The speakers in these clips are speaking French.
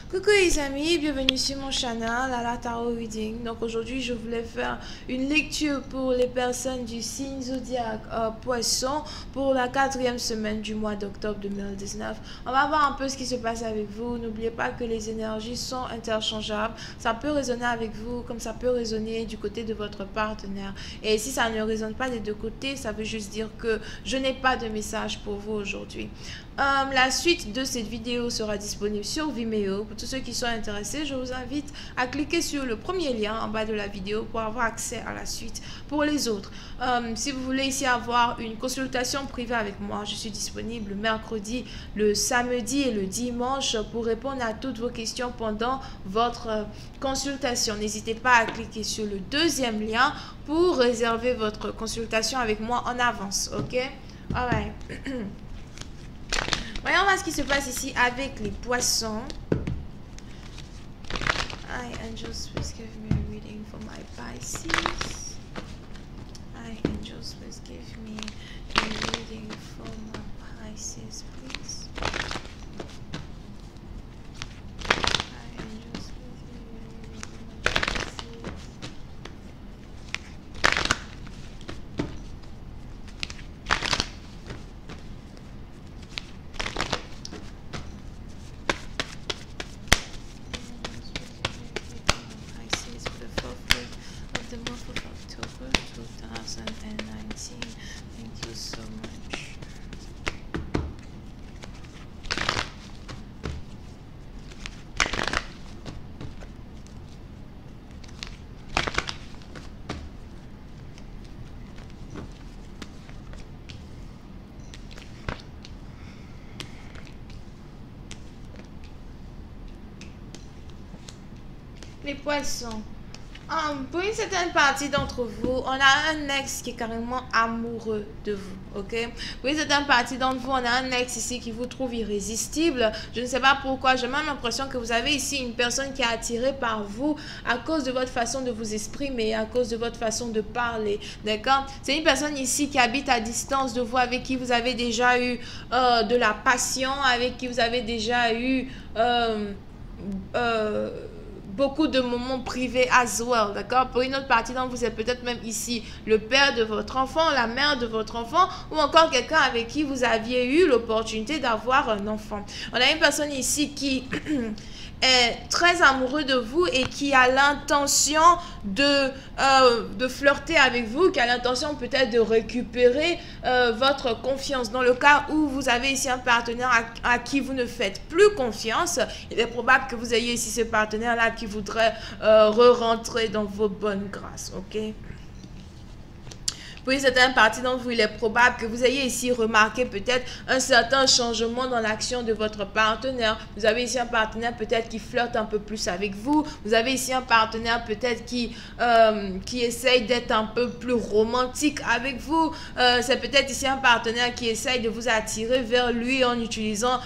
Coucou les amis, bienvenue sur mon channel Lala Tarot Reading. Donc aujourd'hui je voulais faire une lecture pour les personnes du signe zodiaque Poisson pour la 4e semaine du mois d'octobre 2019. On va voir un peu ce qui se passe avec vous. N'oubliez pas que les énergies sont interchangeables. Ça peut résonner avec vous comme ça peut résonner du côté de votre partenaire. Et si ça ne résonne pas des deux côtés, ça veut juste dire que je n'ai pas de message pour vous aujourd'hui. La suite de cette vidéo sera disponible sur Vimeo. Pour tous ceux qui sont intéressés, je vous invite à cliquer sur le premier lien en bas de la vidéo pour avoir accès à la suite. Pour les autres, si vous voulez ici avoir une consultation privée avec moi, je suis disponible le mercredi, le samedi et le dimanche pour répondre à toutes vos questions pendant votre consultation. N'hésitez pas à cliquer sur le deuxième lien pour réserver votre consultation avec moi en avance, ok? Alright. Voyons voir ce qui se passe ici avec les poissons. Hi angels, please give me a reading for my Pisces. Hi angels, please give me a reading for my Pisces, please. Hi angels, please give me a reading for my Pisces. The month of October 2019. Thank you so much. Les poissons. Pour une certaine partie d'entre vous, on a un ex qui est carrément amoureux de vous, ok? Pour une certaine partie d'entre vous, on a un ex ici qui vous trouve irrésistible. Je ne sais pas pourquoi, j'ai même l'impression que vous avez ici une personne qui est attirée par vous à cause de votre façon de vous exprimer, à cause de votre façon de parler, d'accord? C'est une personne ici qui habite à distance de vous, avec qui vous avez déjà eu de la passion, avec qui vous avez déjà eu... beaucoup de moments privés as well, d'accord? Pour une autre partie d'entre vous, c'est peut-être même ici le père de votre enfant, la mère de votre enfant, ou encore quelqu'un avec qui vous aviez eu l'opportunité d'avoir un enfant. On a une personne ici qui est très amoureux de vous et qui a l'intention de flirter avec vous, qui a l'intention peut-être de récupérer votre confiance. Dans le cas où vous avez ici un partenaire à qui vous ne faites plus confiance, il est probable que vous ayez ici ce partenaire-là qui voudrait re-rentrer dans vos bonnes grâces, ok? Pour une certaine partie d'entre vous, il est probable que vous ayez ici remarqué peut-être un certain changement dans l'action de votre partenaire. Vous avez ici un partenaire peut-être qui flirte un peu plus avec vous. Vous avez ici un partenaire peut-être qui essaye d'être un peu plus romantique avec vous. C'est peut-être ici un partenaire qui essaye de vous attirer vers lui en utilisant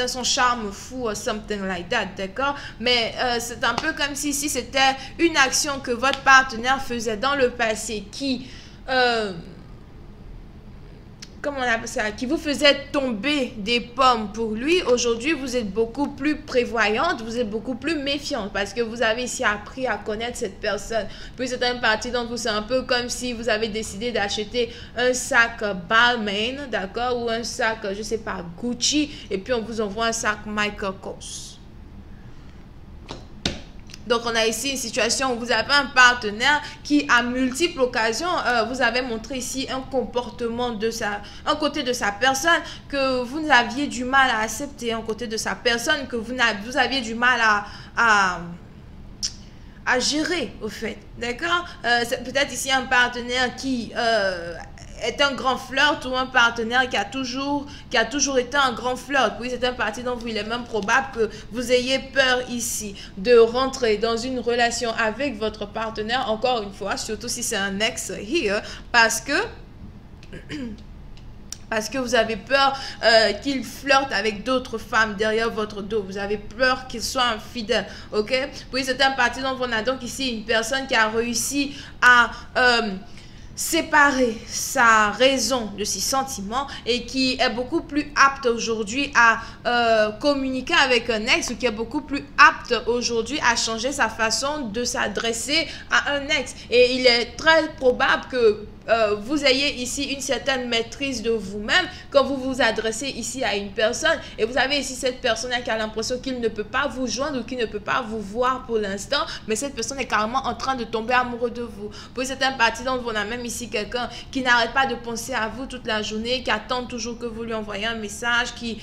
son charme fou, something like that, d'accord? Mais c'est un peu comme si c'était une action que votre partenaire faisait dans le passé qui... comment on appelle ça, qui vous faisait tomber des pommes pour lui. Aujourd'hui, vous êtes beaucoup plus prévoyante, vous êtes beaucoup plus méfiante parce que vous avez ici appris à connaître cette personne. Puis c'est une partie d'entre vous, c'est un peu comme si vous avez décidé d'acheter un sac Balmain, d'accord, ou un sac, je sais pas, Gucci, et puis on vous envoie un sac Michael Kors. Donc, on a ici une situation où vous avez un partenaire qui, à multiples occasions, vous avez montré ici un comportement un côté de sa personne que vous aviez du mal à accepter, un côté de sa personne que vous aviez du mal à gérer, au fait. D'accord? C'est peut-être ici un partenaire qui... est un grand flirt ou un partenaire qui a toujours été un grand flirt. Oui, c'est un parti dont il est même probable que vous ayez peur ici de rentrer dans une relation avec votre partenaire, encore une fois, surtout si c'est un ex here, parce que vous avez peur qu'il flirte avec d'autres femmes derrière votre dos. Vous avez peur qu'il soit infidèle, ok? Oui, c'est un parti dont on a donc ici une personne qui a réussi à séparer sa raison de ses sentiments et qui est beaucoup plus apte aujourd'hui à communiquer avec un ex, ou qui est beaucoup plus apte aujourd'hui à changer sa façon de s'adresser à un ex. Et il est très probable que vous ayez ici une certaine maîtrise de vous-même quand vous vous adressez ici à une personne et vous avez ici cette personne qui a l'impression qu'il ne peut pas vous joindre ou qu'il ne peut pas vous voir pour l'instant, mais cette personne est carrément en train de tomber amoureux de vous. Pour certaines parties d'entre vous, on a même ici quelqu'un qui n'arrête pas de penser à vous toute la journée, qui attend toujours que vous lui envoyez un message, qui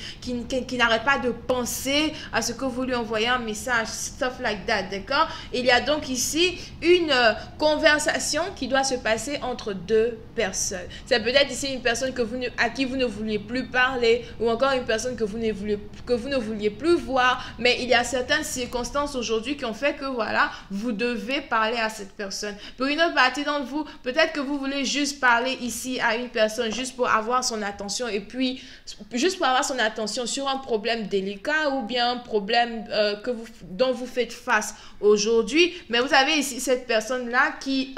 n'arrête pas de penser à ce que vous lui envoyez un message, stuff like that, d'accord? Il y a donc ici une conversation qui doit se passer entre deux personnes. C'est peut-être ici une personne à qui vous ne vouliez plus parler, ou encore une personne que vous ne vouliez plus voir, mais il y a certaines circonstances aujourd'hui qui ont fait que voilà, vous devez parler à cette personne. Pour une autre partie d'entre vous, peut-être que vous voulez juste parler ici à une personne juste pour avoir son attention, et puis juste pour avoir son attention sur un problème délicat ou bien un problème dont vous faites face aujourd'hui, mais vous avez ici cette personne-là qui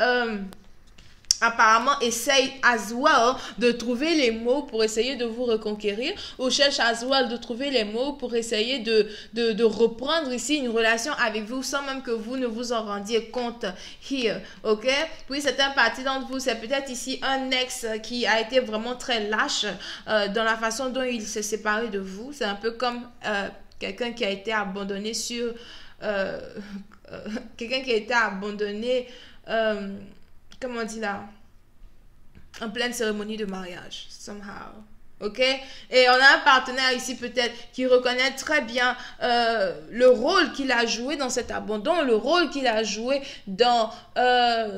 apparemment essaye as well de trouver les mots pour essayer de vous reconquérir, ou cherche as well de trouver les mots pour essayer de reprendre ici une relation avec vous sans même que vous ne vous en rendiez compte here, ok? Puis certaines parties d'entre vous, c'est peut-être ici un ex qui a été vraiment très lâche dans la façon dont il s'est séparé de vous. C'est un peu comme quelqu'un qui a été abandonné sur quelqu'un qui a été abandonné comment on dit là, en pleine cérémonie de mariage, somehow, ok? Et on a un partenaire ici peut-être qui reconnaît très bien le rôle qu'il a joué dans cet abandon, le rôle qu'il a joué dans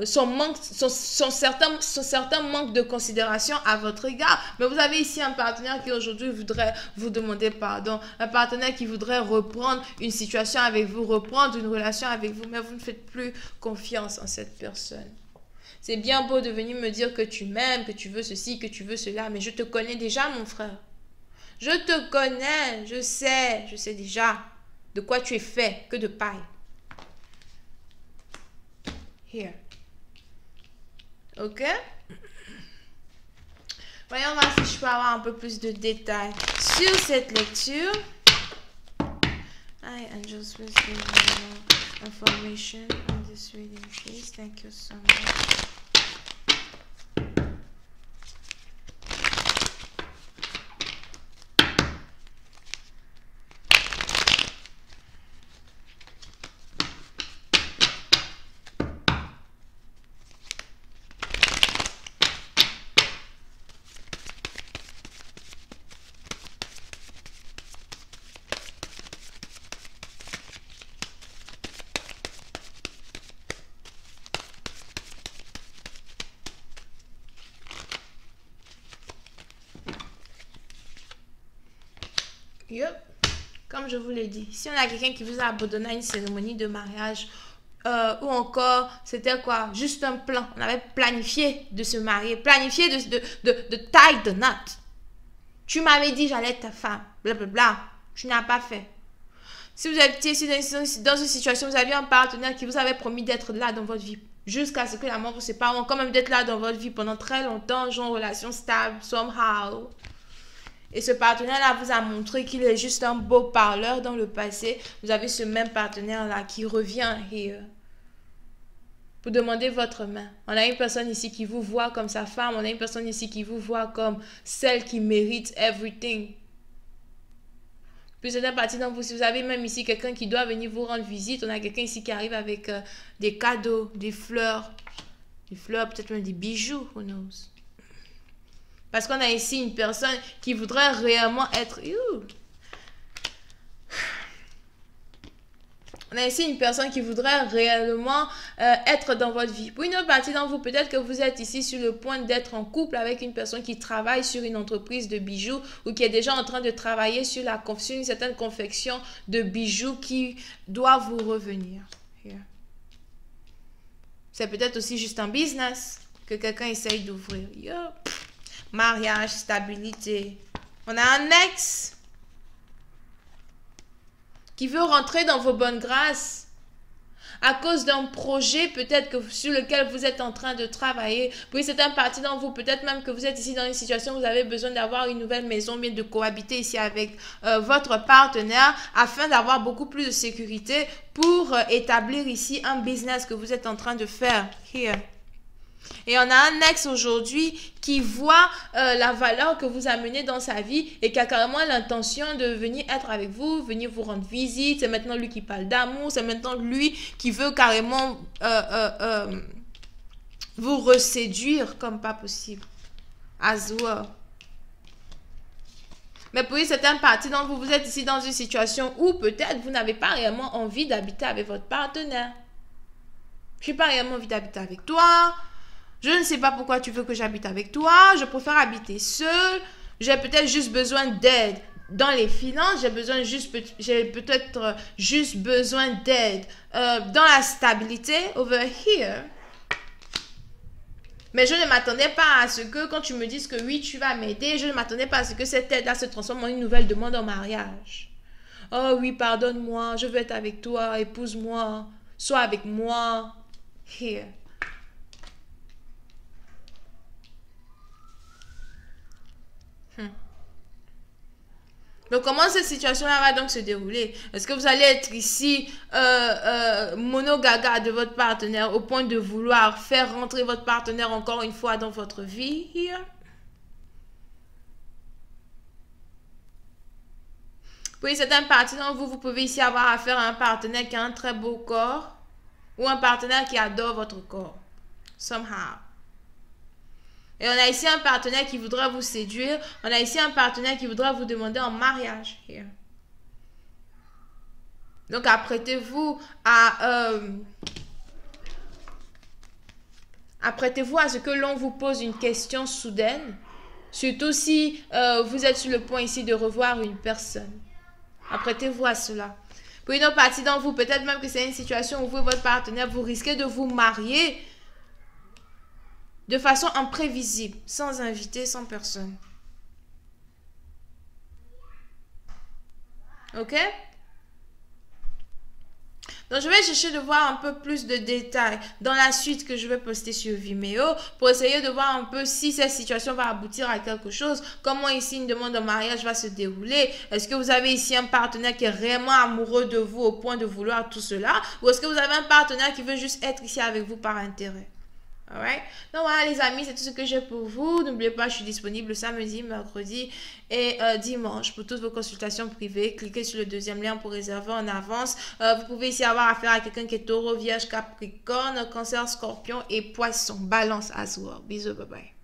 son certain manque de considération à votre égard. Mais vous avez ici un partenaire qui aujourd'hui voudrait vous demander pardon, un partenaire qui voudrait reprendre une situation avec vous, reprendre une relation avec vous, mais vous ne faites plus confiance en cette personne. C'est bien beau de venir me dire que tu m'aimes, que tu veux ceci, que tu veux cela, mais je te connais déjà, mon frère. Je te connais, je sais déjà de quoi tu es fait, que de paille. Here. Ok? Voyons voir si je peux avoir un peu plus de détails sur cette lecture. Hi, angels, please give me more information on this reading, please. Thank you so much. Yep. Comme je vous l'ai dit, si on a quelqu'un qui vous a abandonné à une cérémonie de mariage, ou encore, c'était quoi? Juste un plan. On avait planifié de se marier, planifié de tie the knot. Tu m'avais dit j'allais être ta femme, blablabla. Tu n'as pas fait. Si vous étiez dans une situation, vous aviez un partenaire qui vous avait promis d'être là dans votre vie, jusqu'à ce que la mort vous sépare, ou quand même d'être là dans votre vie pendant très longtemps, genre relation stable, somehow. Et ce partenaire-là vous a montré qu'il est juste un beau parleur dans le passé. Vous avez ce même partenaire-là qui revient here pour demander votre main. On a une personne ici qui vous voit comme sa femme. On a une personne ici qui vous voit comme celle qui mérite everything. Puis c'est une partie dans vous. Si vous avez même ici quelqu'un qui doit venir vous rendre visite, on a quelqu'un ici qui arrive avec des cadeaux, des fleurs, peut-être même des bijoux, who knows. Parce qu'on a ici une personne qui voudrait réellement être... On a ici une personne qui voudrait réellement être dans votre vie. Pour une autre partie d'entre vous, peut-être que vous êtes ici sur le point d'être en couple avec une personne qui travaille sur une entreprise de bijoux ou qui est déjà en train de travailler sur une certaine confection de bijoux qui doit vous revenir. Yeah. C'est peut-être aussi juste un business que quelqu'un essaye d'ouvrir. Yeah. Mariage, stabilité. On a un ex qui veut rentrer dans vos bonnes grâces. à cause d'un projet peut-être que sur lequel vous êtes en train de travailler. Puis c'est un parti dans vous, peut-être même que vous êtes ici dans une situation où vous avez besoin d'avoir une nouvelle maison, bien de cohabiter ici avec votre partenaire afin d'avoir beaucoup plus de sécurité pour établir ici un business que vous êtes en train de faire. Here. Et on a un ex aujourd'hui qui voit la valeur que vous amenez dans sa vie et qui a carrément l'intention de venir être avec vous, venir vous rendre visite. C'est maintenant lui qui parle d'amour, c'est maintenant lui qui veut carrément vous reséduire comme pas possible. As well. Mais pour c'est un parti dont vous êtes ici dans une situation où peut-être vous n'avez pas réellement envie d'habiter avec votre partenaire. Je n'ai pas réellement envie d'habiter avec toi. Je ne sais pas pourquoi tu veux que j'habite avec toi. Je préfère habiter seule. J'ai peut-être juste besoin d'aide dans les finances. J'ai peut-être juste besoin d'aide dans la stabilité. Over here. Mais je ne m'attendais pas à ce que, quand tu me dises que oui, tu vas m'aider, je ne m'attendais pas à ce que cette aide-là se transforme en une nouvelle demande en mariage. Oh oui, pardonne-moi, je veux être avec toi, épouse-moi, sois avec moi. Here. Donc, comment cette situation-là va donc se dérouler? Est-ce que vous allez être ici monogaga de votre partenaire au point de vouloir faire rentrer votre partenaire encore une fois dans votre vie? Oui, c'est un partenaire dont vous pouvez ici avoir affaire à un partenaire qui a un très beau corps ou un partenaire qui adore votre corps. Somehow. Et on a ici un partenaire qui voudra vous séduire. On a ici un partenaire qui voudra vous demander en mariage. Here. Donc, apprêtez-vous à ce que l'on vous pose une question soudaine. Surtout si vous êtes sur le point ici de revoir une personne. Apprêtez-vous à cela. Pour une autre partie d'entre vous, peut-être même que c'est une situation où vous et votre partenaire, vous risquez de vous marier de façon imprévisible, sans invité, sans personne. Ok? Donc, je vais chercher de voir un peu plus de détails dans la suite que je vais poster sur Vimeo pour essayer de voir un peu si cette situation va aboutir à quelque chose. Comment ici une demande de mariage va se dérouler. Est-ce que vous avez ici un partenaire qui est réellement amoureux de vous au point de vouloir tout cela? Ou est-ce que vous avez un partenaire qui veut juste être ici avec vous par intérêt? Alright. Donc voilà les amis, c'est tout ce que j'ai pour vous. N'oubliez pas, je suis disponible samedi, mercredi et dimanche pour toutes vos consultations privées. Cliquez sur le deuxième lien pour réserver en avance. Vous pouvez ici avoir affaire à quelqu'un qui est taureau, vierge, capricorne, cancer, scorpion et poisson. Balance as well. Bisous, bye bye.